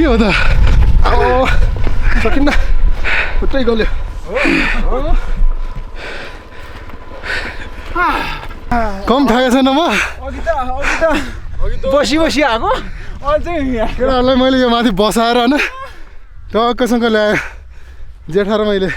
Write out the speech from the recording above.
हो त सकिन्न पुरै गल्यो कम थाकेको छैन म अघि त बसी आएको अझै केटाहरूलाई मैले यो माथि बसाएर होइन टक्कसँग ल्याएँ जेठा र मैले